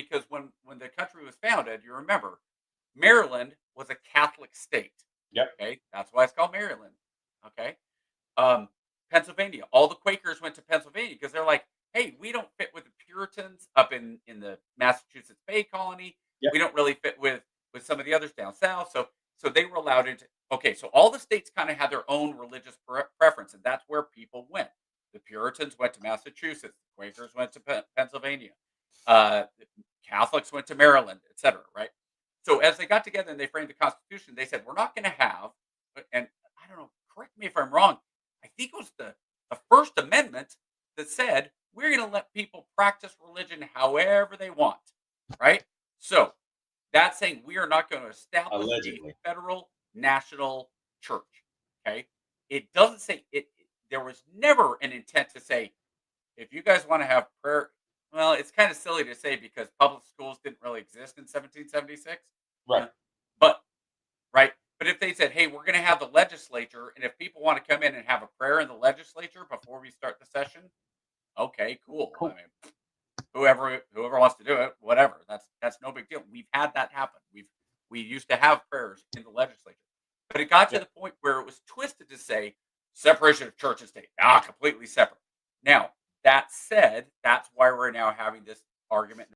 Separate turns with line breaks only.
because when the country was founded, you remember, Maryland was a Catholic state.
Yep.
Okay, that's why it's called Maryland. Okay, um, Pennsylvania, all the Quakers went to Pennsylvania because they're like, hey, we don't fit with the Puritans up in the Massachusetts Bay Colony.
Yep.
We don't really fit with some of the others down south. So they were allowed into. Okay, so all the states kind of had their own religious preference, and that's where people went. The Puritans went to Massachusetts. The Quakers went to Pennsylvania. The Catholics went to Maryland, etc. Right. So as they got together and they framed the Constitution, they said we're not going to have, and I don't know, correct me if I'm wrong. I think it was the First Amendment that said we're going to let people practice religion however they want, right? So that's saying we are not going to establish a
Allegedly.
federal national church. Okay, it doesn't say it. There was never an intent to say if you guys want to have prayer. Well, it's kind of silly to say because public schools didn't really exist in 1776,
Right.
uh, but right? But if they said, "Hey, we're going to have the legislature, and if people want to come in and have a prayer in the legislature before we start the session, okay, cool. I
Cool.
mean, whoever wants to do it, whatever. That's no big deal. We've had that happen. We used to have prayers in the legislature, but it got to
Yep.
the point where it was twisted to say separation of church and state. Ah, completely separate. Now that said, that's why we're now having this argument